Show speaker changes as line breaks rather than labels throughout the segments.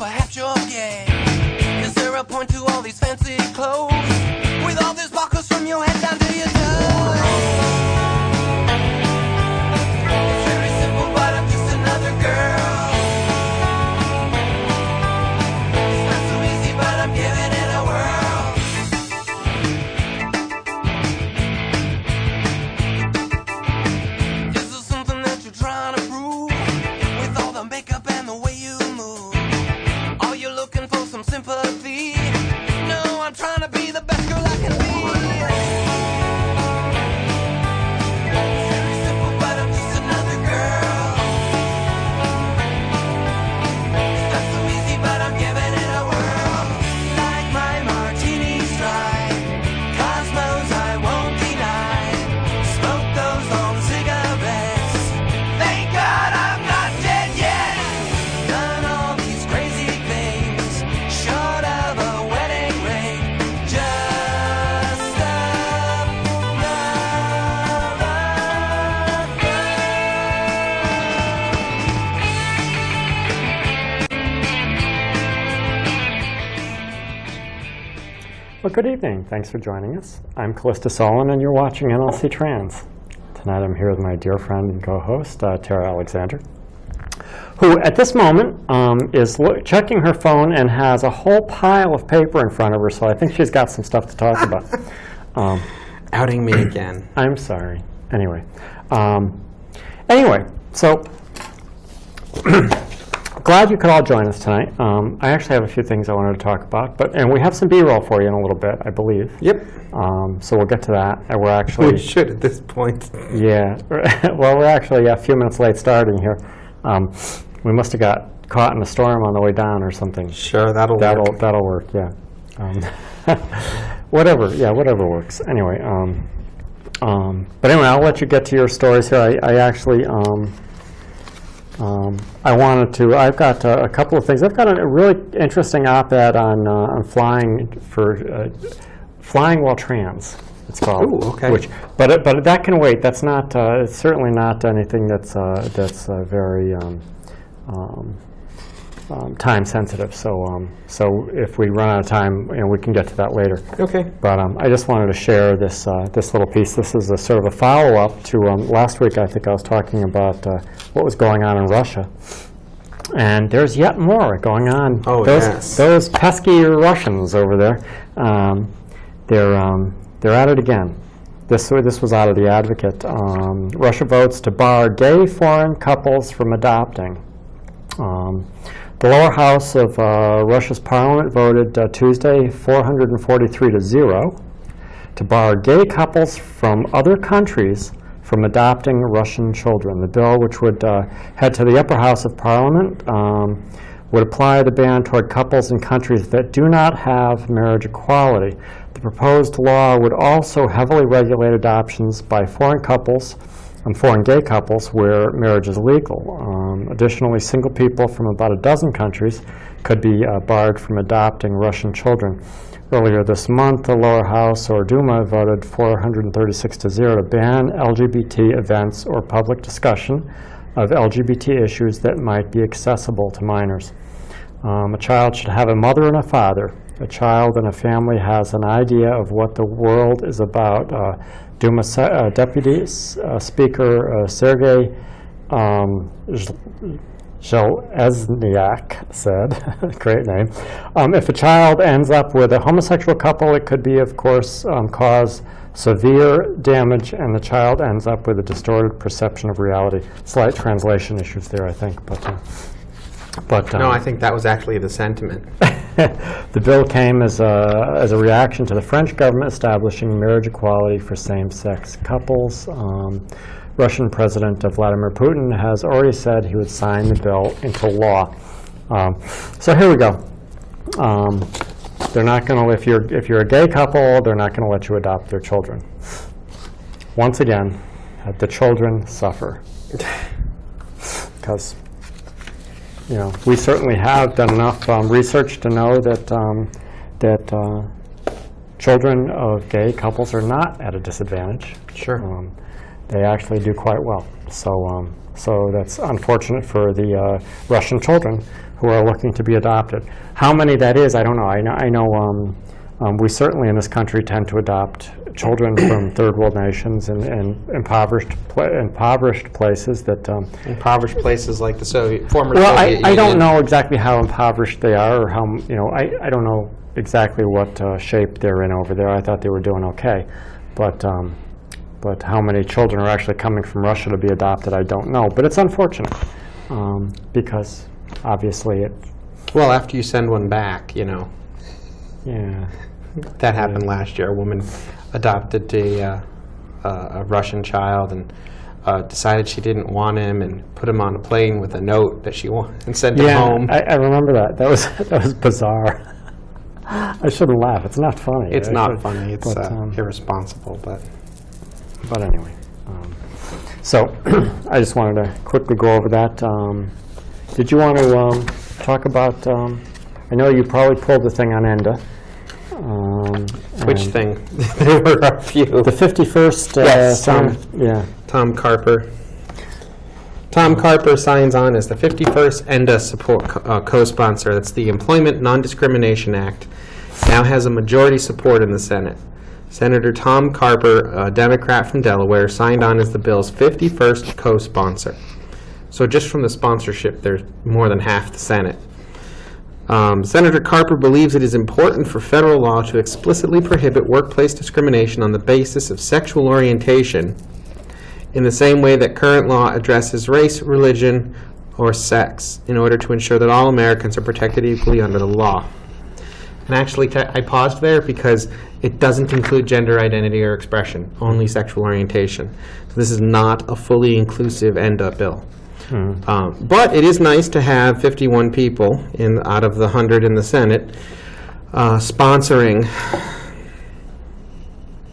perhaps you're gay. Is there a point to all these fancy clothes? With all these buckles from your head down to your toes? It's very simple, but I'm just another girl. It's not so easy, but I'm giving it a whirl. Is there something that you're trying to prove? With all the makeup and the way you move, are you looking for some sympathy? No, I'm trying to be the best girl I can be. It's very simple, but I'm just another girl. It's not so easy, but I'm giving it a whirl. Like my martini stride, cosmos I won't deny. Smoke those long cigarettes. Thank God I'm not dead yet. Done all these crazy things, short of a wedding ring. Just a
Well, good evening. Thanks for joining us. I'm Callista Solon, and you're watching nlcTrans. Tonight I'm here with my dear friend and co-host, Tara Alexander, who at this moment is checking her phone and has a whole pile of paper in front of her, so I think she's got some stuff to talk about.
Outing me again.
I'm sorry. Anyway, so glad you could all join us tonight. I actually have a few things I wanted to talk about, and we have some B-roll for you in a little bit, I believe.
Yep.
So we'll get to that. And we're actually
We should at this point.
yeah. Well, we're actually a few minutes late starting here. We must have got caught in a storm on the way down or something.
Sure, that'll work.
That'll work. Yeah. Whatever. Yeah, whatever works. Anyway. But anyway, I'll let you get to your stories here. I actually. I wanted to. I've got a couple of things. I've got a really interesting op-ed on flying flying while trans. It's called.
Ooh, okay.
But that can wait. That's not. It's certainly not anything that's very time sensitive. So if we run out of time, we can get to that later.
Okay.
But I just wanted to share this little piece. This is a sort of a follow-up to last week. I think I was talking about what was going on in Russia, and there's yet more going on.
Oh, yes.
Those pesky Russians over there, they're at it again. This was out of the Advocate. Russia votes to bar gay foreign couples from adopting. The lower house of Russia's parliament voted Tuesday 443-0 to bar gay couples from other countries from adopting Russian children. The bill, which would head to the upper house of parliament, would apply the ban toward couples in countries that do not have marriage equality. The proposed law would also heavily regulate adoptions by foreign gay couples where marriage is legal. Additionally, single people from about a dozen countries could be barred from adopting Russian children. Earlier this month, the lower house, or Duma, voted 436-0 to ban LGBT events or public discussion of LGBT issues that might be accessible to minors. A child should have a mother and a father. A child in a family has an idea of what the world is about. Duma Deputy Speaker Sergei Zhelezniak said, great name, if a child ends up with a homosexual couple, it could be, of course, cause severe damage, and the child ends up with a distorted perception of reality. Slight translation issues there, I think, but
no, I think that was actually the sentiment.
The bill came as a reaction to the French government establishing marriage equality for same-sex couples. Russian President Vladimir Putin has already said he would sign the bill into law. So here we go. They're not going to, if you're a gay couple, they're not going to let you adopt their children. Once again, the children suffer because we certainly have done enough research to know that children of gay couples are not at a disadvantage.
Sure.
They actually do quite well. So that's unfortunate for the Russian children who are looking to be adopted. How many that is, I don't know. I know we certainly in this country tend to adopt children from third world nations and impoverished places that
impoverished places like the former
well,
Soviet Union.
I don't know exactly how impoverished they are, or how, you know, I don't know exactly what shape they're in over there. I thought they were doing okay, but how many children are actually coming from Russia to be adopted, I don't know. But it's unfortunate because obviously it.
Well, after you send one back, you know.
Yeah.
That happened last year. A woman adopted a Russian child and decided she didn't want him and put him on a plane with a note that she wanted and sent him home.
I remember that. That was bizarre. I shouldn't laugh. It's not funny.
It's not funny. It's irresponsible. But
anyway. So I just wanted to quickly go over that. Did you want to talk about? I know you probably pulled the thing on ENDA.
Which thing? There were a few.
The 51st.
Yes,
Tom
Carper. Tom Carper signs on as the 51st ENDA support co-sponsor. That's the Employment Non-Discrimination Act. Now has a majority support in the Senate. Senator Tom Carper, a Democrat from Delaware, signed on as the bill's 51st co-sponsor. So just from the sponsorship, there's more than half the Senate. Senator Carper believes it is important for federal law to explicitly prohibit workplace discrimination on the basis of sexual orientation in the same way that current law addresses race, religion, or sex, in order to ensure that all Americans are protected equally under the law. And actually, I paused there because it doesn't include gender identity or expression, only sexual orientation. So this is not a fully inclusive ENDA bill. But it is nice to have 51 people out of the 100 in the Senate sponsoring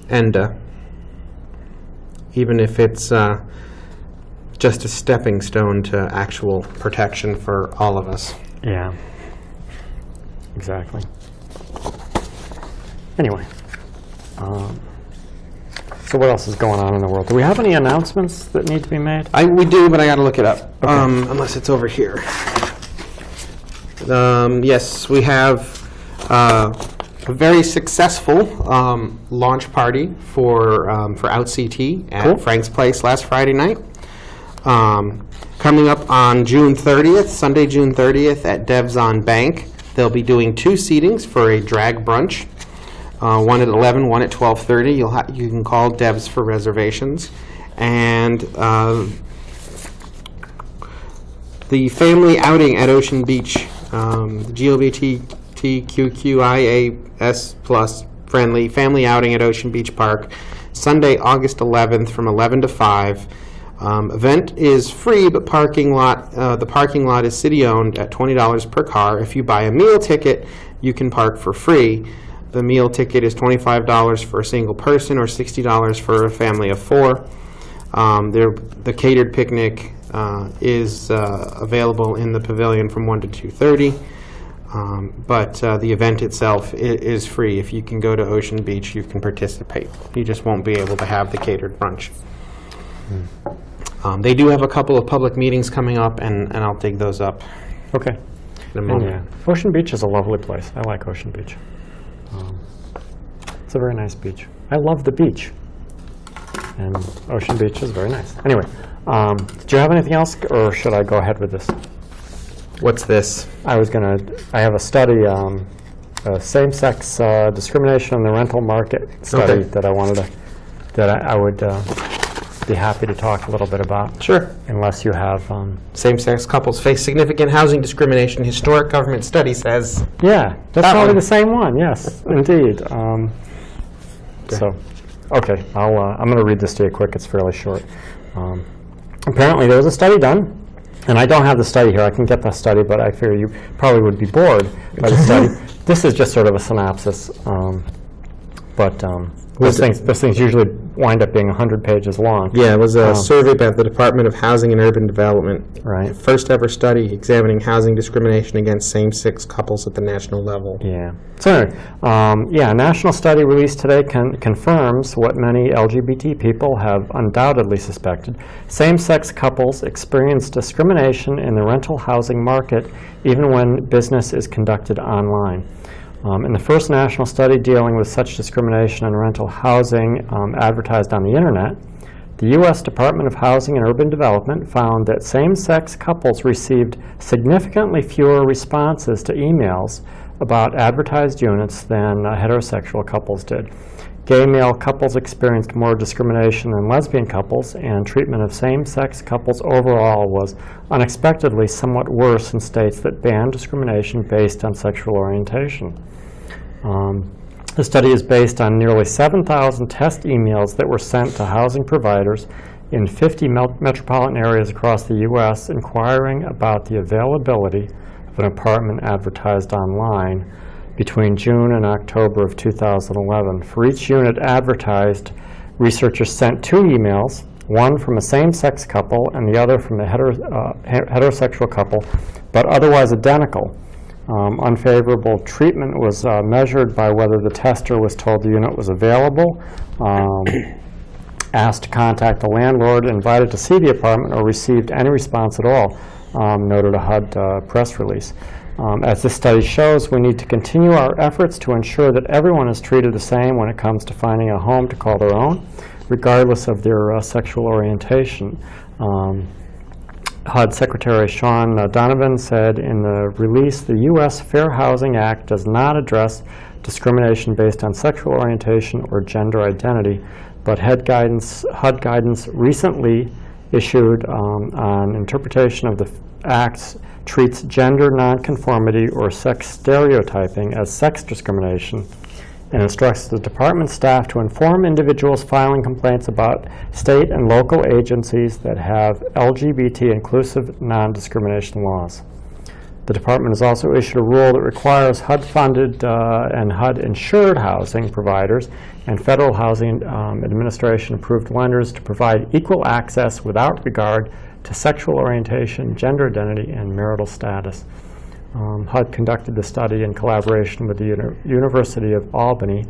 ENDA, even if it's just a stepping stone to actual protection for all of us.
Yeah, exactly. Anyway, so what else is going on in the world? Do we have any announcements that need to be made?
We do, but I got to look it up.
Okay.
Unless it's over here. Yes, we have a very successful launch party for OutCT at Frank's Place last Friday night. Coming up on June 30th, Sunday, June 30th at Dev's on Bank. They'll be doing 2 seatings for a drag brunch. One at 11, one at 12:30. You can call Dev's for reservations. And the family outing at Ocean Beach, the GLBTQIAS+ friendly family outing at Ocean Beach Park, Sunday, August 11th from 11 to 5. Event is free, but the parking lot is city-owned at $20 per car. If you buy a meal ticket, you can park for free. The meal ticket is $25 for a single person or $60 for a family of 4. The catered picnic is available in the pavilion from 1 to 2:30. But the event itself is free. If you can go to Ocean Beach, you can participate. You just won't be able to have the catered brunch. They do have a couple of public meetings coming up, and I'll dig those up.
Okay.
In a moment.
Yeah. Ocean Beach is a lovely place. I like Ocean Beach. It's a very nice beach. I love the beach. And Ocean Beach is very nice. Anyway, do you have anything else, or should I go ahead with this?
What's this?
I have a study, same-sex discrimination in the rental market study that I would be happy to talk a little bit about.
Sure.
Unless you have...
Same-sex couples face significant housing discrimination. Historic government study says...
Yeah, that's probably the same one. Yes, indeed. So, okay, I'm going to read this to you quick. It's fairly short. Apparently, there was a study done, and I don't have the study here. I can get the study, but I fear you probably would be bored by the study. This is just sort of a synopsis. But those things usually wind up being 100 pages long.
Yeah, it was a survey by the Department of Housing and Urban Development.
Right.
First ever study examining housing discrimination against same-sex couples at the national level.
Yeah. So anyway, a national study released today confirms what many LGBT people have undoubtedly suspected. Same-sex couples experience discrimination in the rental housing market even when business is conducted online. In the first national study dealing with such discrimination in rental housing advertised on the Internet, the U.S. Department of Housing and Urban Development found that same-sex couples received significantly fewer responses to emails about advertised units than heterosexual couples did. Gay male couples experienced more discrimination than lesbian couples, and treatment of same-sex couples overall was unexpectedly somewhat worse in states that ban discrimination based on sexual orientation. The study is based on nearly 7,000 test emails that were sent to housing providers in 50 metropolitan areas across the U.S. inquiring about the availability of an apartment advertised online between June and October of 2011. For each unit advertised, researchers sent 2 emails, one from a same-sex couple and the other from a heterosexual couple, but otherwise identical. Unfavorable treatment was measured by whether the tester was told the unit was available, asked to contact the landlord, invited to see the apartment, or received any response at all, noted a HUD press release. As this study shows, we need to continue our efforts to ensure that everyone is treated the same when it comes to finding a home to call their own, regardless of their sexual orientation. HUD Secretary Sean Donovan said in the release, the U.S. Fair Housing Act does not address discrimination based on sexual orientation or gender identity, but HUD guidance recently issued on interpretation of the Act treats gender nonconformity or sex stereotyping as sex discrimination and instructs the department staff to inform individuals filing complaints about state and local agencies that have LGBT-inclusive non-discrimination laws. The department has also issued a rule that requires HUD-funded and HUD-insured housing providers and Federal Housing Administration-approved lenders to provide equal access without regard to sexual orientation, gender identity, and marital status. HUD conducted the study in collaboration with the University of Albany,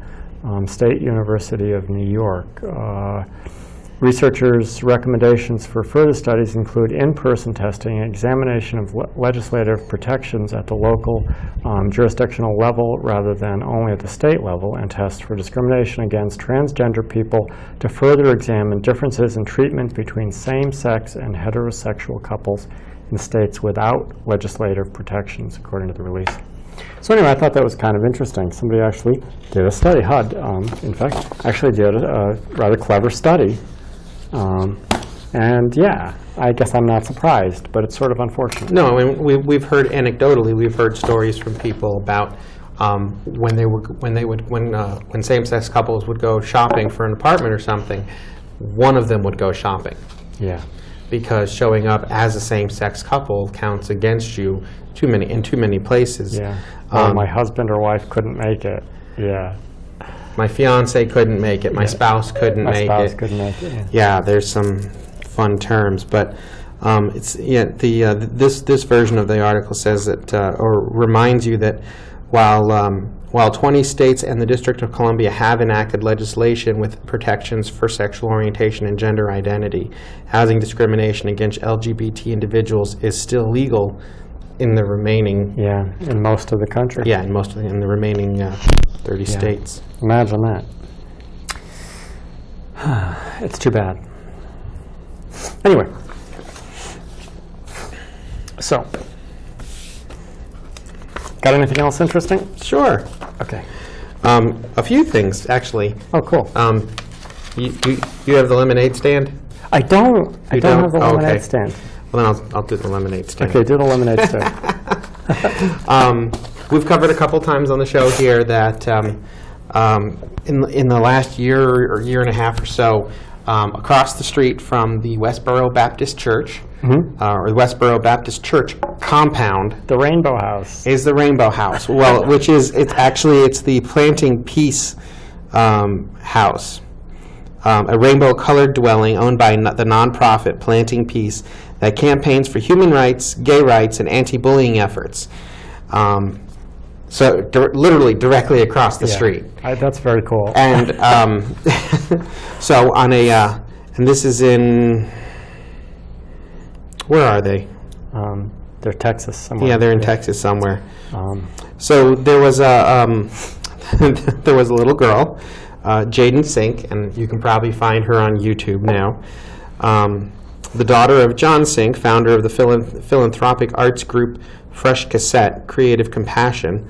State University of New York. Researchers' recommendations for further studies include in-person testing, examination of legislative protections at the local jurisdictional level rather than only at the state level, and tests for discrimination against transgender people to further examine differences in treatment between same-sex and heterosexual couples in states without legislative protections, according to the release. So anyway, I thought that was kind of interesting. Somebody actually did a study. HUD, in fact, actually did a rather clever study. And yeah, I guess I'm not surprised, but it's sort of unfortunate.
No, I mean, we've heard anecdotally, we've heard stories from people about when same-sex couples would go shopping for an apartment or something, one of them would go shopping.
Yeah.
Because showing up as a same-sex couple counts against you in too many places.
Yeah. My husband or wife couldn't make it. Yeah.
My fiance couldn't make it. My spouse couldn't make it.
My spouse couldn't make it.
Yeah, there's some fun terms, but this version of the article says that or reminds you that while 20 states and the District of Columbia have enacted legislation with protections for sexual orientation and gender identity, housing discrimination against LGBT individuals is still legal in the remaining...
Yeah, in most of the country.
Yeah, in the remaining 30 states.
Imagine that. It's too bad. Anyway. So. Got anything else interesting?
Sure.
Okay.
A few things, actually.
Oh, cool.
You have the lemonade stand?
I don't. I don't have the lemonade stand.
Well, then I'll do the lemonade stand.
Okay, do the lemonade stand.
We've covered a couple times on the show here that in the last year or year and a half or so, across the street from the Westboro Baptist Church, or the Westboro Baptist Church compound,
the Rainbow House
is the Rainbow House. Well, it's the Planting Peace house, a rainbow-colored dwelling owned by the nonprofit Planting Peace that campaigns for human rights, gay rights, and anti-bullying efforts. So literally directly across the street.
That's very cool.
And so on a, and this is in, where are they?
They're Texas somewhere.
Yeah, they're in Texas somewhere. So there was a there was a little girl, Jaden Sink, and you can probably find her on YouTube now. The daughter of John Sink, founder of the philanthropic arts group Fresh Cassette, Creative Compassion,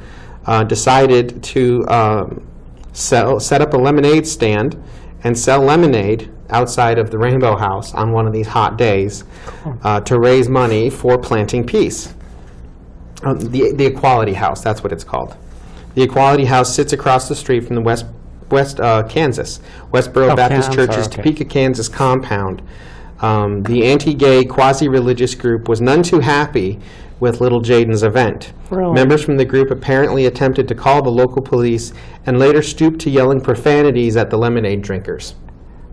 decided to set up a lemonade stand and sell lemonade outside of the Rainbow House on one of these hot days to raise money for Planting Peace. The Equality House, that's what it's called. The Equality House sits across the street from the West Kansas, Westboro Baptist Church's Topeka, Kansas compound. The anti-gay, quasi-religious group was none too happy with little Jaden's event.
Really?
Members from the group apparently attempted to call the local police and later stooped to yelling profanities at the lemonade drinkers.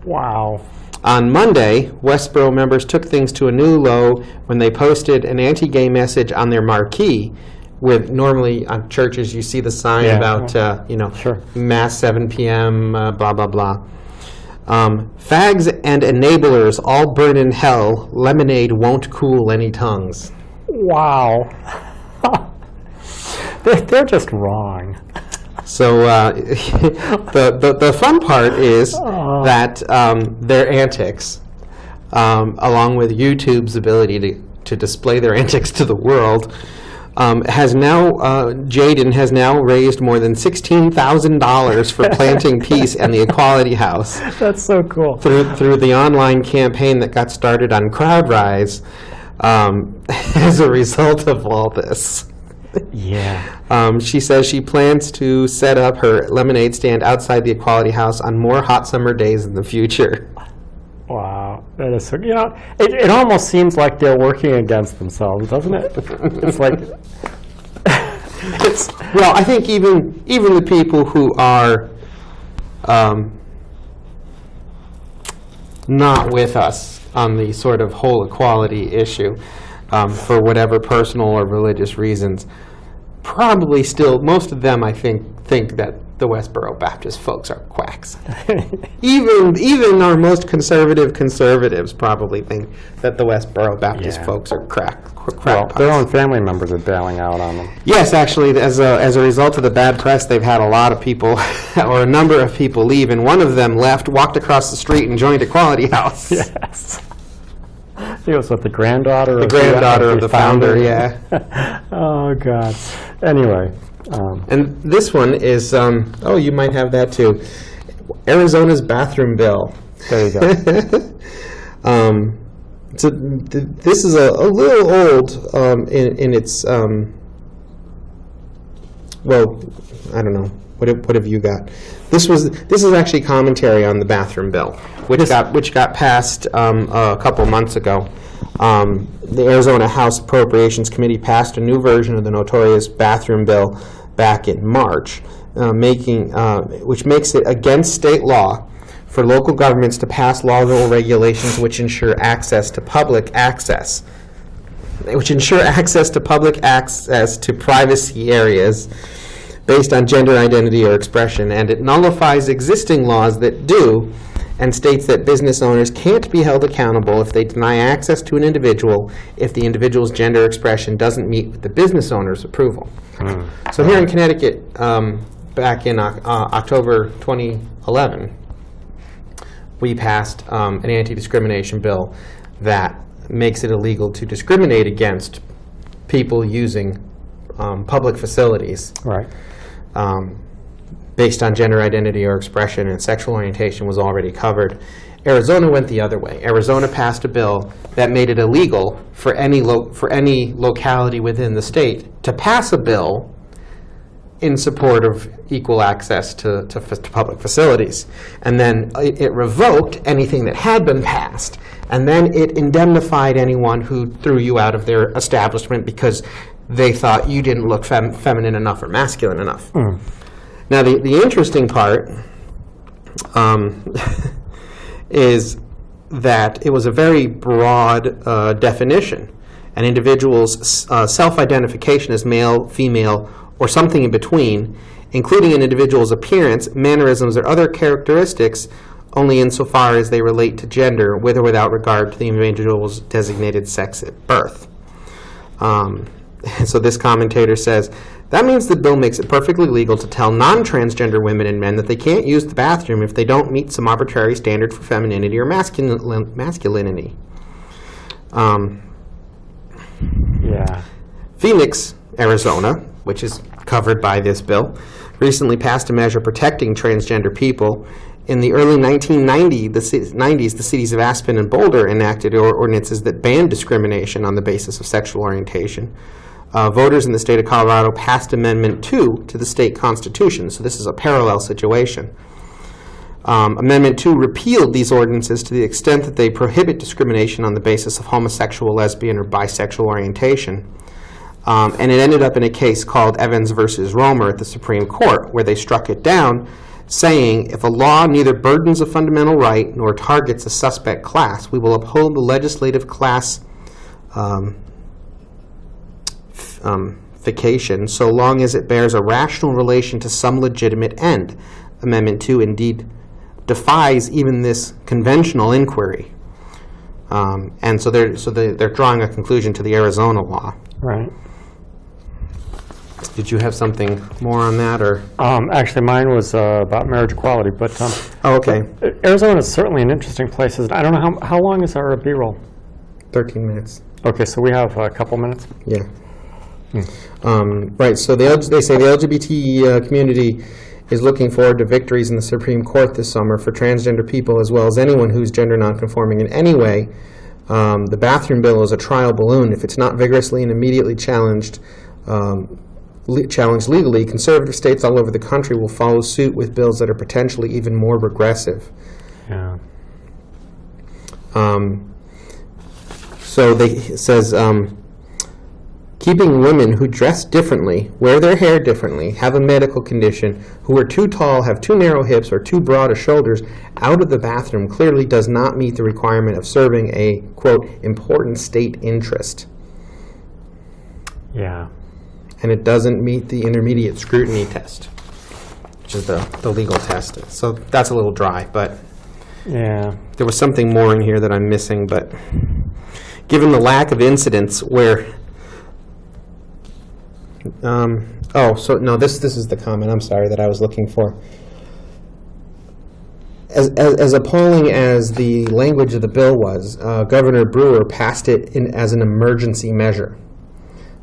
Wow.
On Monday, Westboro members took things to a new low when they posted an anti-gay message on their marquee. With normally on churches you see the sign about mass 7 p.m. Blah blah blah. Fags and enablers all burn in hell. Lemonade won't cool any tongues.
Wow. They're just wrong.
So the fun part is that their antics, along with YouTube's ability to display their antics to the world, Jaden has now raised more than $16,000 for Planting Peace and the Equality House.
That's so cool.
Through the online campaign that got started on CrowdRise as a result of all this.
Yeah.
She says she plans to set up her lemonade stand outside the Equality House on more hot summer days in the future.
Wow. That is so, it almost seems like they're working against themselves, doesn't it? It's like...
Well, I think even the people who are not with us on the sort of whole equality issue, for whatever personal or religious reasons, probably still, most of them, I think that the Westboro Baptist folks are quacks. Even our most conservatives probably think that the Westboro Baptist folks are crackpots.
Their own family members are bailing out on them.
Yes, actually, as a result of the bad press, they've had a lot of people, or a number of people leave, and one of them left, walked across the street, and joined Equality House.
Yes. It was with the granddaughter of
the founder, yeah.
Oh, God. Anyway.
And this one is, you might have that too, Arizona's bathroom bill.
There you go.
So this is a little old in its, well, I don't know. What have you got? This is actually commentary on the bathroom bill, which got passed a couple months ago. The Arizona House Appropriations Committee passed a new version of the notorious bathroom bill back in March, which makes it against state law for local governments to pass laws or regulations which ensure access to public access to privacy areas based on gender identity or expression, and it nullifies existing laws that do, and states that business owners can't be held accountable if they deny access to an individual if the individual's gender expression doesn't meet with the business owner's approval. So here in Connecticut, back in October 2011, we passed an anti-discrimination bill that makes it illegal to discriminate against people using public facilities.
Right.
Based on gender identity or expression, and sexual orientation was already covered. Arizona went the other way. Arizona passed a bill that made it illegal for any locality within the state to pass a bill in support of equal access to public facilities. And then it revoked anything that had been passed. And then it indemnified anyone who threw you out of their establishment because they thought you didn't look feminine enough or masculine enough. Now, the interesting part is that it was a very broad definition. An individual's self-identification as male, female, or something in between, including an individual's appearance, mannerisms, or other characteristics, only insofar as they relate to gender, with or without regard to the individual's designated sex at birth. So this commentator says, that means the bill makes it perfectly legal to tell non-transgender women and men that they can't use the bathroom if they don't meet some arbitrary standard for femininity or masculinity.
Yeah.
Phoenix, Arizona, which is covered by this bill, recently passed a measure protecting transgender people. In the early 1990s, the cities of Aspen and Boulder enacted ordinances that banned discrimination on the basis of sexual orientation. Voters in the state of Colorado passed Amendment 2 to the state constitution, so this is a parallel situation. Amendment 2 repealed these ordinances to the extent that they prohibit discrimination on the basis of homosexual, lesbian, or bisexual orientation. And it ended up in a case called Evans versus Romer at the Supreme Court, where they struck it down, saying, if a law neither burdens a fundamental right nor targets a suspect class, we will uphold the legislative classification so long as it bears a rational relation to some legitimate end. Amendment 2 indeed defies even this conventional inquiry. And so they're drawing a conclusion to the Arizona law.
Right.
Did you have something more on that, or?
Actually, mine was about marriage equality, but
Oh, okay.
Arizona is certainly an interesting place. I don't know how long is our B-roll?
13 minutes.
Okay, so we have a couple minutes.
Yeah. Right. So they say the LGBT community is looking forward to victories in the Supreme Court this summer for transgender people, as well as anyone who's gender nonconforming in any way. The bathroom bill is a trial balloon. If it's not vigorously and immediately challenged legally, conservative states all over the country will follow suit with bills that are potentially even more regressive.
Yeah.
So it says, keeping women who dress differently, wear their hair differently, have a medical condition, who are too tall, have too narrow hips, or too broad of shoulders out of the bathroom clearly does not meet the requirement of serving a, quote, important state interest.
Yeah.
And it doesn't meet the intermediate scrutiny test, which is the legal test. So that's a little dry, but
yeah,
there was something more in here that I'm missing. But given the lack of incidents where, this is the comment, I'm sorry, that I was looking for. As appalling as the language of the bill was, Governor Brewer passed it as an emergency measure.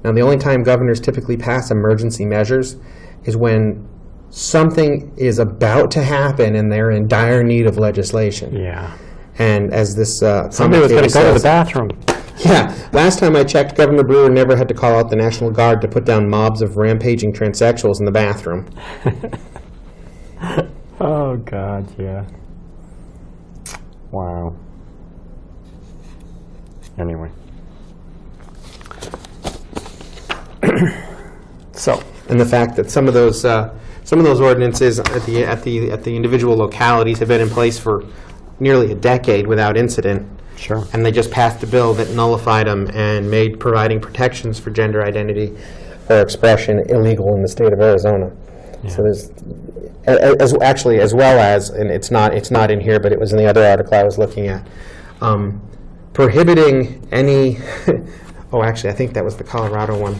Now, the only time governors typically pass emergency measures is when something is about to happen and they're in dire need of legislation.
Yeah.
And as this
somebody was going to go to the bathroom.
Yeah. Last time I checked, Governor Brewer never had to call out the National Guard to put down mobs of rampaging transsexuals in the bathroom.
Oh, God, yeah. Wow. Anyway. So,
and the fact that some of those ordinances at the individual localities have been in place for nearly a decade without incident.
Sure.
And they just passed a bill that nullified them and made providing protections for gender identity or expression illegal in the state of Arizona. Yeah. So there's as well as, and it's not in here, but it was in the other article I was looking at, prohibiting any. Oh, actually, I think that was the Colorado one.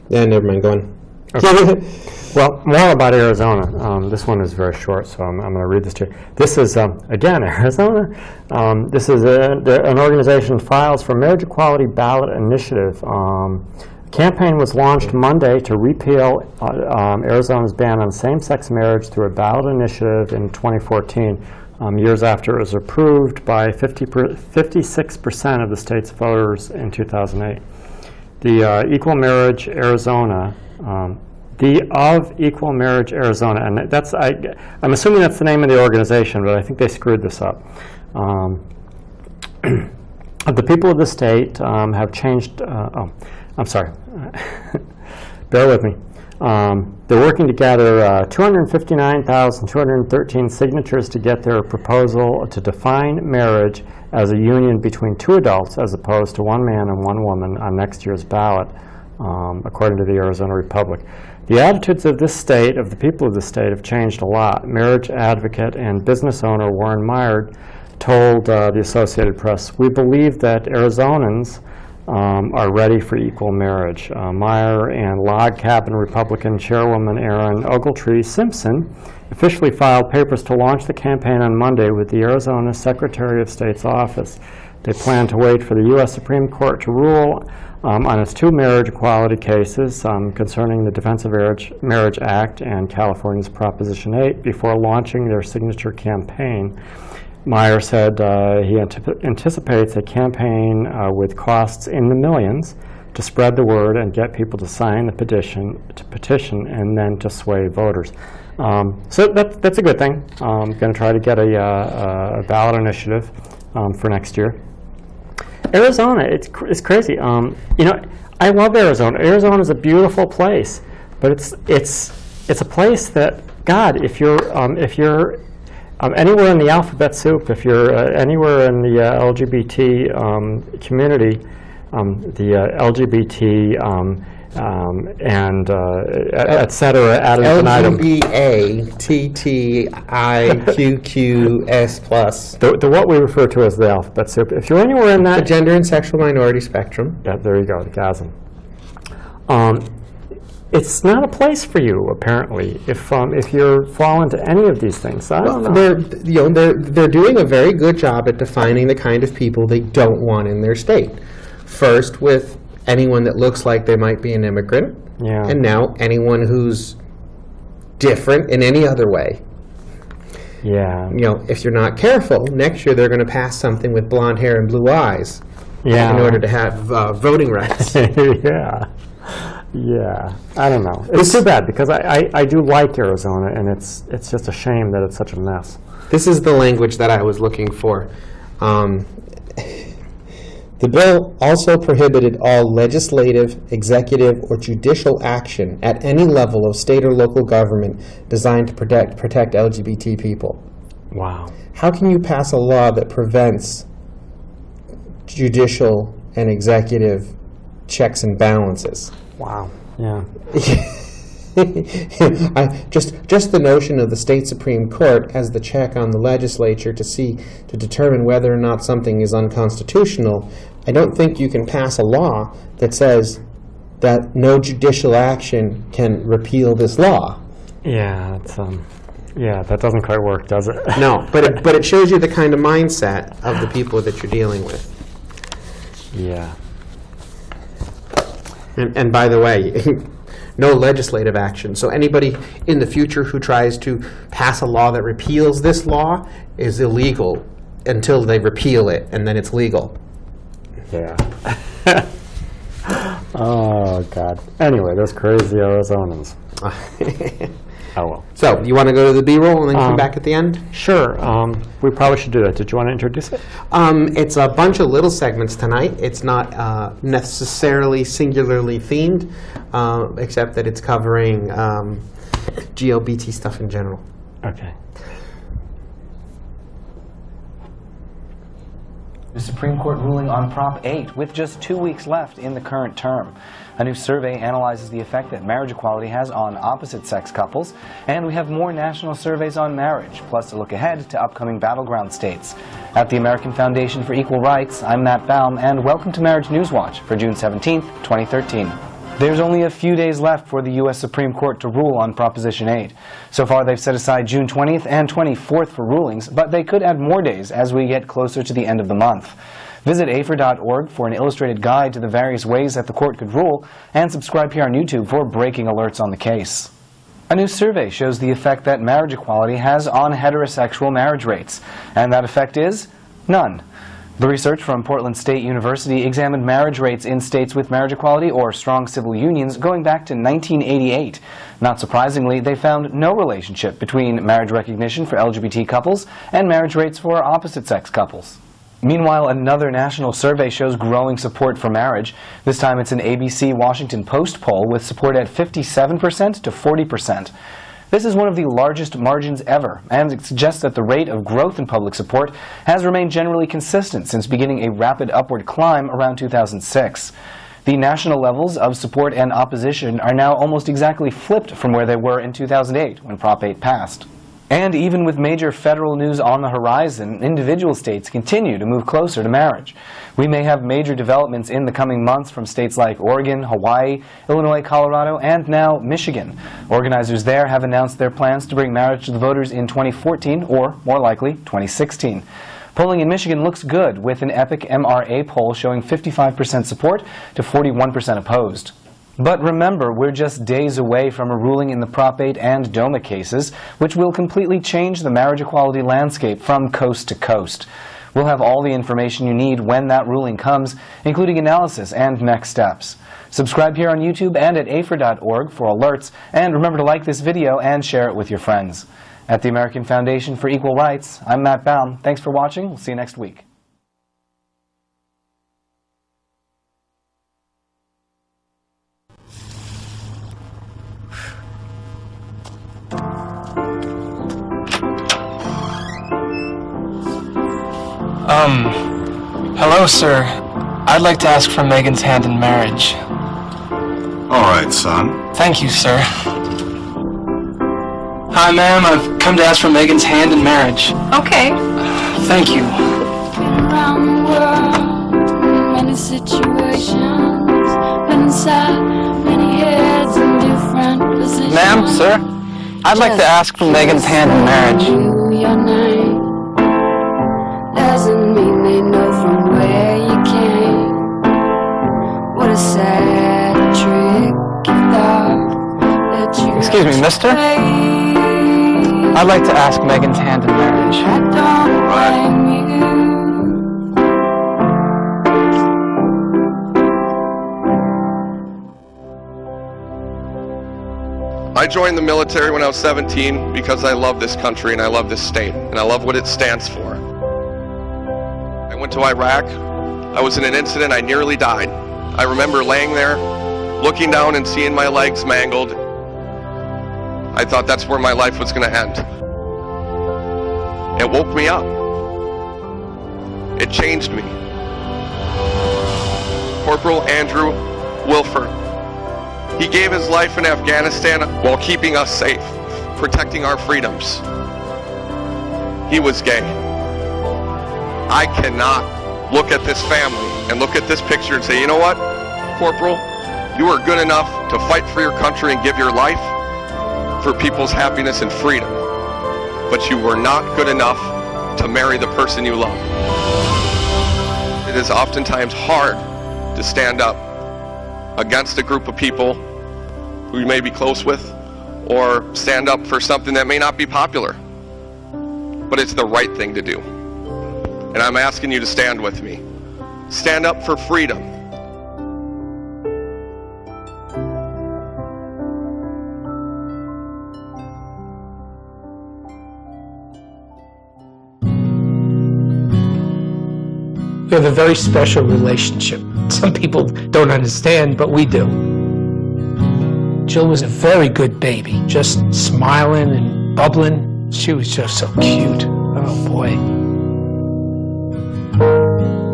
Yeah, never mind. Go on.
Okay. Well, more about Arizona. This one is very short, so I'm going to read this to you. This is, again, Arizona. This is an organization files for Marriage Equality Ballot Initiative. A campaign was launched Monday to repeal Arizona's ban on same-sex marriage through a ballot initiative in 2014, years after it was approved by 56% of the state's voters in 2008. The Equal Marriage Arizona, Equal Marriage Arizona, and that's I'm assuming that's the name of the organization, but I think they screwed this up. The people of the state have changed. I'm sorry. bear with me. They're working to gather 259,213 signatures to get their proposal to define marriage as a union between two adults as opposed to one man and one woman on next year's ballot, according to the Arizona Republic. The attitudes of this state, of the people of the state, have changed a lot. Marriage advocate and business owner Warren Meyer told the Associated Press, "We believe that Arizonans are ready for equal marriage." Meyer and Log Cabin Republican Chairwoman Erin Ogletree Simpson officially filed papers to launch the campaign on Monday with the Arizona Secretary of State's office. They plan to wait for the U.S. Supreme Court to rule on its two marriage equality cases concerning the Defense of Marriage Act and California's Proposition 8 before launching their signature campaign. Meyer said he anticipates a campaign with costs in the millions to spread the word and get people to sign the petition, and then to sway voters. So that's a good thing. I'm going to try to get a ballot initiative for next year. Arizona, it's crazy. You know, I love Arizona. Arizona is a beautiful place, but it's a place that, God, if you're anywhere in the alphabet soup, if you're anywhere in the LGBT community, the LGBT and et cetera, ad infinitum.
LGBTTIQQS+.
The what we refer to as the alphabet soup. If you're anywhere in that,
the gender and sexual minority spectrum.
Yeah, there you go, the GASM. It's not a place for you, apparently, if you fall into any of these things. I don't know.
They're doing a very good job at defining the kind of people they don't want in their state. First, with anyone that looks like they might be an immigrant, and now anyone who's different in any other way.
Yeah.
You know, if you're not careful, next year they're going to pass something with blonde hair and blue eyes in order to have voting rights.
Yeah, I don't know. It's too bad because I do like Arizona, and it's just a shame that it's such a mess.
This is the language that I was looking for. The bill also prohibited all legislative, executive, or judicial action at any level of state or local government designed to protect LGBT people.
Wow.
How can you pass a law that prevents judicial and executive checks and balances?
Wow. Yeah.
Just the notion of the state Supreme Court as the check on the legislature to determine whether or not something is unconstitutional. I don't think you can pass a law that says that no judicial action can repeal this law.
Yeah, it's yeah, that doesn't quite work, does it?
No, but it shows you the kind of mindset of the people that you're dealing with.
Yeah.
And by the way, no legislative action. So anybody in the future who tries to pass a law that repeals this law is illegal until they repeal it, and then it's legal.
Yeah. Oh, God. Anyway, those crazy Arizonans. Oh, well.
So, you want to go to the B-roll and then come back at the end?
Sure. We probably should do that. Did you want to introduce it?
It's a bunch of little segments tonight. It's not necessarily singularly themed, except that it's covering GLBT stuff in general.
Okay.
The Supreme Court ruling on Prop 8 with just 2 weeks left in the current term. A new survey analyzes the effect that marriage equality has on opposite-sex couples, and we have more national surveys on marriage, plus a look ahead to upcoming battleground states. At the American Foundation for Equal Rights, I'm Matt Baum, and welcome to Marriage News Watch for June 17th, 2013. There's only a few days left for the U.S. Supreme Court to rule on Proposition 8. So far, they've set aside June 20th and 24th for rulings, but they could add more days as we get closer to the end of the month. Visit AFER.org for an illustrated guide to the various ways that the court could rule, and subscribe here on YouTube for breaking alerts on the case. A new survey shows the effect that marriage equality has on heterosexual marriage rates, and that effect is none. The research from Portland State University examined marriage rates in states with marriage equality or strong civil unions going back to 1988. Not surprisingly, they found no relationship between marriage recognition for LGBT couples and marriage rates for opposite-sex couples. Meanwhile, another national survey shows growing support for marriage. This time it's an ABC Washington Post poll with support at 57% to 40%. This is one of the largest margins ever, and it suggests that the rate of growth in public support has remained generally consistent since beginning a rapid upward climb around 2006. The national levels of support and opposition are now almost exactly flipped from where they were in 2008 when Prop 8 passed. And even with major federal news on the horizon, individual states continue to move closer to marriage. We may have major developments in the coming months from states like Oregon, Hawaii, Illinois, Colorado, and now Michigan. Organizers there have announced their plans to bring marriage to the voters in 2014 or, more likely, 2016. Polling in Michigan looks good, with an Epic MRA poll showing 55% support to 41% opposed. But remember, we're just days away from a ruling in the Prop 8 and DOMA cases, which will completely change the marriage equality landscape from coast to coast. We'll have all the information you need when that ruling comes, including analysis and next steps. Subscribe here on YouTube and at AFER.org for alerts, and remember to like this video and share it with your friends. At the American Foundation for Equal Rights, I'm Matt Baum. Thanks for watching. We'll see you next week.
Hello, sir. I'd like to ask for Megan's hand in marriage.
All right, son.
Thank you, sir. Hi, ma'am. I've come to ask for Megan's hand in marriage.
Okay.
Thank you.
Around the world, many situations, been inside many heads in different positions.
Ma'am, sir, I'd like to ask for Megan's hand in marriage.
Your name doesn't mean they know from where you came. What a sad trick you thought that you.
Excuse me, mister? I'd like to ask Megan's hand in marriage.
I don't blame you.
I joined the military when I was 17 because I love this country and I love this state and I love what it stands for. I went to Iraq. I was in an incident. I nearly died. I remember laying there, looking down and seeing my legs mangled. I thought that's where my life was going to end. It woke me up. It changed me. Corporal Andrew Wilford. He gave his life in Afghanistan while keeping us safe, protecting our freedoms. He was gay. I cannot look at this family and look at this picture and say, you know what, Corporal, you are good enough to fight for your country and give your life for people's happiness and freedom, but you were not good enough to marry the person you love. It is oftentimes hard to stand up against a group of people who you may be close with, or stand up for something that may not be popular, but it's the right thing to do. And I'm asking you to stand with me. Stand up for freedom.
We have a very special relationship. Some people don't understand, but we do. Jill was a very good baby, just smiling and bubbling. She was just so cute. Oh boy.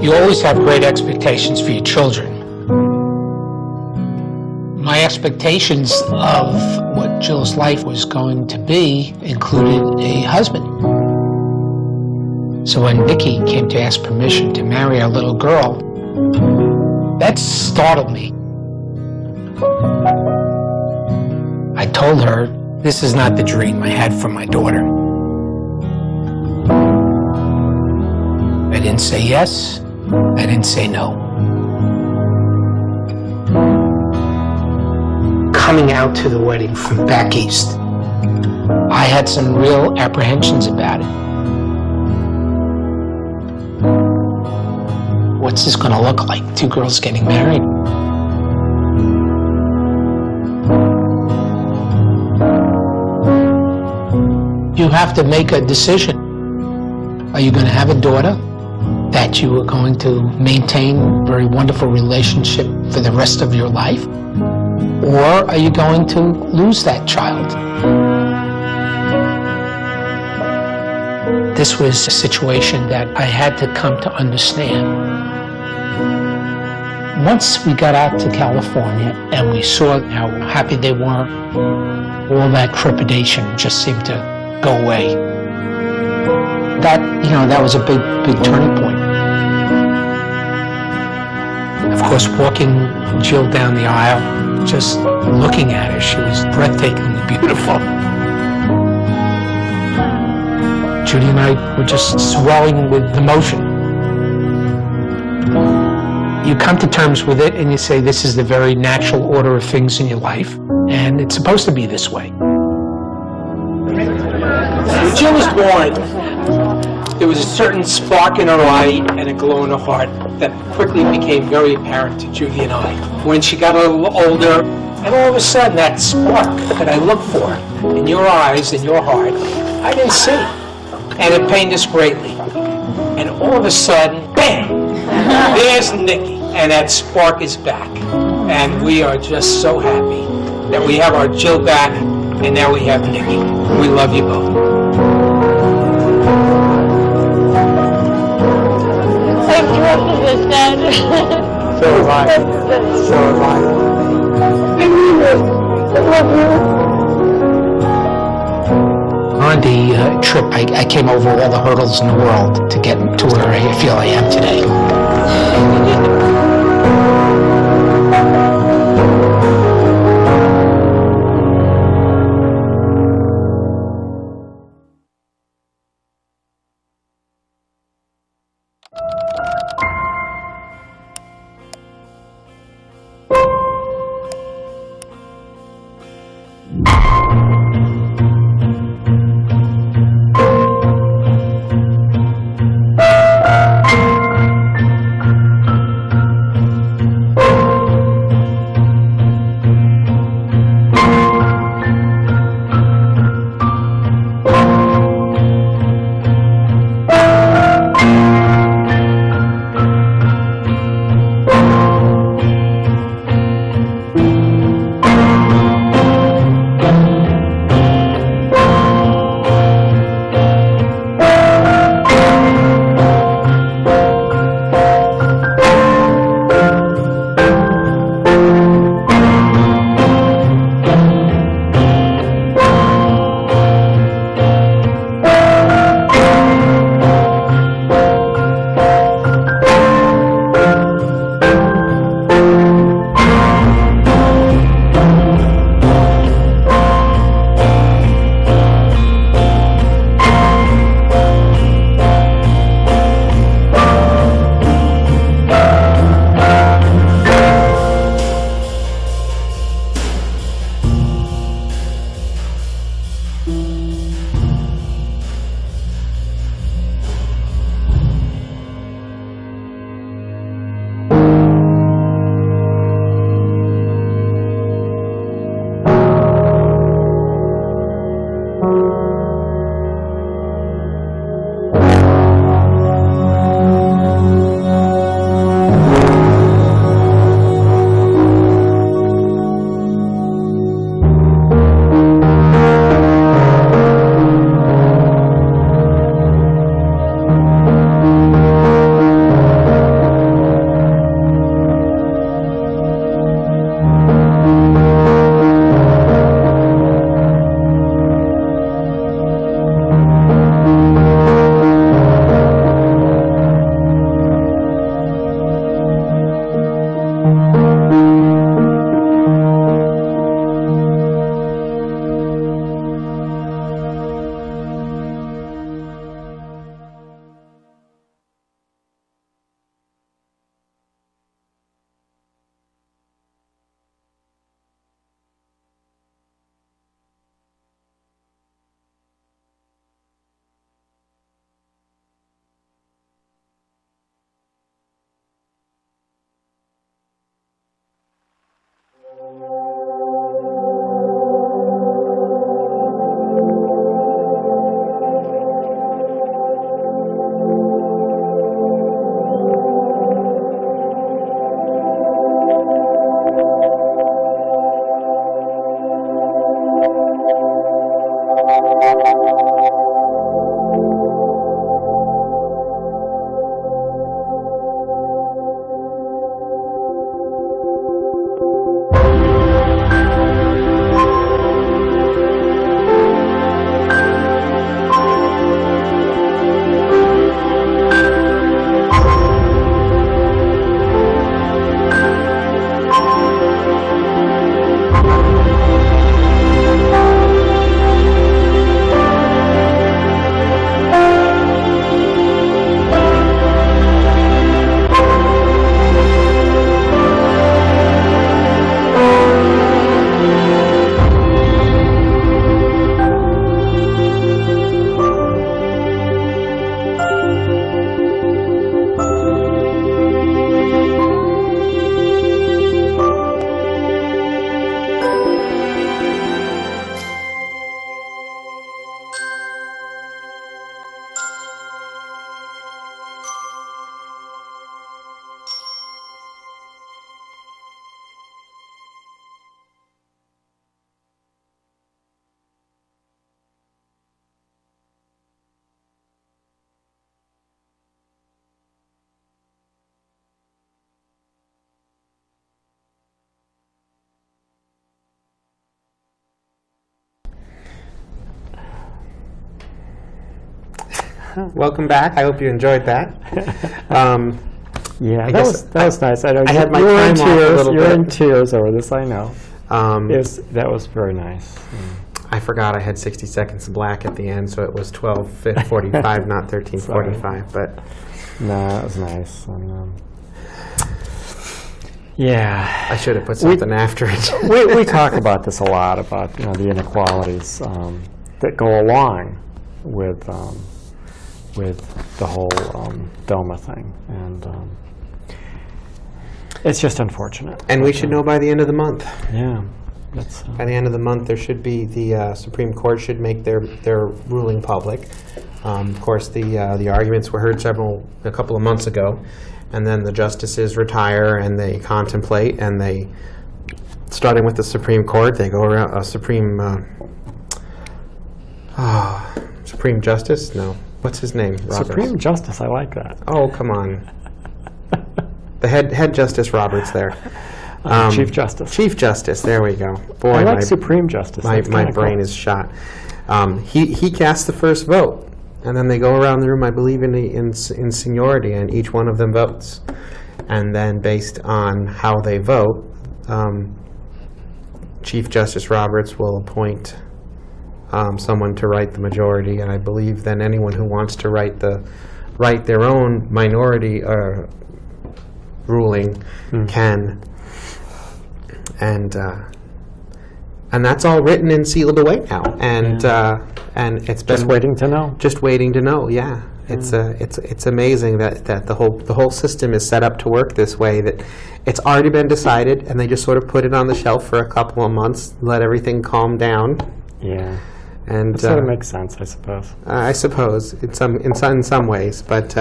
You always have great expectations for your children. My expectations of what Jill's life was going to be included a husband. So when Nikki came to ask permission to marry our little girl, that startled me. I told her, this is not the dream I had for my daughter. I didn't say yes, I didn't say no. Coming out to the wedding from back east, I had some real apprehensions about it. What's this gonna look like? Two girls getting married? You have to make a decision. Are you gonna have a daughter, that you were going to maintain a very wonderful relationship for the rest of your life? Or are you going to lose that child? This was a situation that I had to come to understand. Once we got out to California and we saw how happy they were, all that trepidation just seemed to go away. That was a big turning point. Of course, walking Jill down the aisle, just looking at her, she was breathtakingly beautiful. Judy and I were just swelling with emotion. You come to terms with it and you say, this is the very natural order of things in your life, and it's supposed to be this way.
When Jill was born, there was a certain spark in her eye and a glow in her heart that quickly became very apparent to Judy and I. When she got a little older, and all of a sudden that spark that I looked for in your eyes and your heart, I didn't see. And it pained us greatly. And all of a sudden, bam! There's Nikki, and that spark is back. And we are just so happy that we have our Jill back, and now we have Nikki. We love you both.
I'm thrilled for this, Dad.
So am I. So am I. I love you.
On the trip, I came over all the hurdles in the world to get to where I feel I am today.
welcome back. I hope you enjoyed that.
Yeah, that was nice. I
had my
you were in
time off a
tears.
little
You're
bit.
in tears over this, I know. That was very nice.
I forgot I had 60 seconds black at the end, so it was 12:45, not 13:45. But
no, that was nice. And, yeah,
I should have put something after it.
we talk about this a lot, about the inequalities that go along with the whole DOMA thing, and it's just unfortunate.
And we should know by the end of the month.
Yeah.
By the end of the month, there should be, the Supreme Court should make their ruling public. Of course, the arguments were heard a couple of months ago, and then the justices retire and they contemplate, and they, starting with the Supreme Court, they go around Supreme Justice? No, what's his name? Roberts.
Supreme Justice, I like that.
Oh, come on. The head Justice Roberts there.
Chief Justice.
Chief Justice, there we go. Boy,
I like Supreme Justice.
My brain is shot. He casts the first vote, and then they go around the room, I believe, in seniority, and each one of them votes. And then based on how they vote, Chief Justice Roberts will appoint someone to write the majority, and I believe then anyone who wants to write their own minority ruling can. And that's all written and sealed away now, and it's been
just waiting to know.
Just waiting to know, yeah. It's amazing that the whole system is set up to work this way. That it's already been decided, and they just sort of put it on the shelf for a couple of months, let everything calm down.
Yeah,
and
that sort of makes sense, I suppose.
I suppose in some ways, but.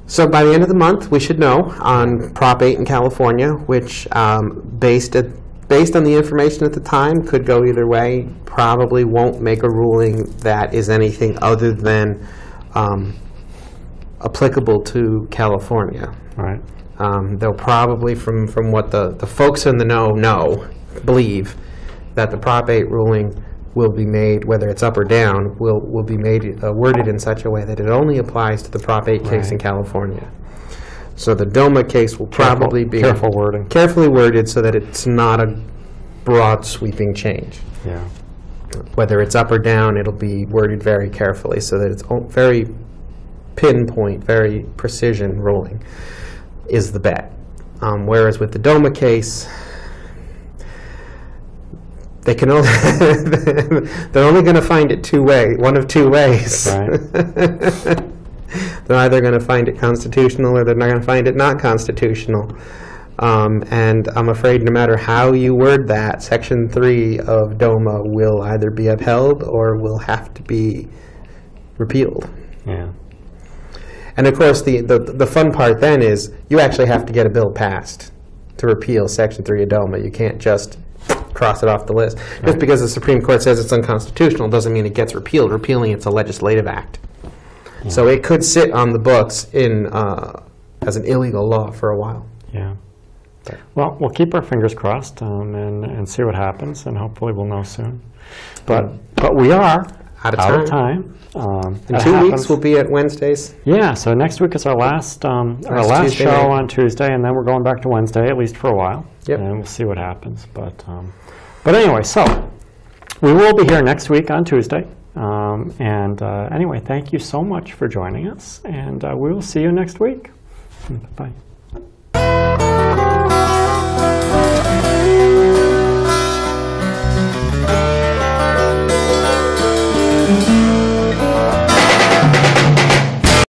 So by the end of the month, we should know on Prop 8 in California, which, based on the information at the time, could go either way. Probably won't make a ruling that is anything other than applicable to California.
Right.
They'll probably, from what the folks in the know, believe that the Prop 8 ruling will be made, whether it's up or down, will be made worded in such a way that it only applies to the Prop 8 case in California. So the DOMA case will probably be carefully worded so that it's not a broad sweeping change.
Yeah.
Whether it's up or down, it'll be worded very carefully so that it's very pinpoint, very precision ruling is the bet. Whereas with the DOMA case, they can only they're only going to find it one of two ways. Right. They're either going to find it constitutional or they're not going to find it not constitutional. And I'm afraid no matter how you word that, Section 3 of DOMA will either be upheld or will have to be repealed.
Yeah.
And of course, the fun part then is you actually have to get a bill passed to repeal Section 3 of DOMA. You can't just cross it off the list. Right. Just because the Supreme Court says it's unconstitutional doesn't mean it gets repealed. Repealing it's a legislative act. Yeah. So it could sit on the books as an illegal law for a while.
Yeah. Well, we'll keep our fingers crossed and see what happens, and hopefully we'll know soon. But we are out of time.
In 2 weeks we'll be at Wednesdays.
Yeah, so next week is our last show on Tuesday, and then we're going back to Wednesday, at least for a while.
Yep.
And we'll see what happens. But anyway, so we will be here next week on Tuesday. Anyway, thank you so much for joining us, and we will see you next week. Bye.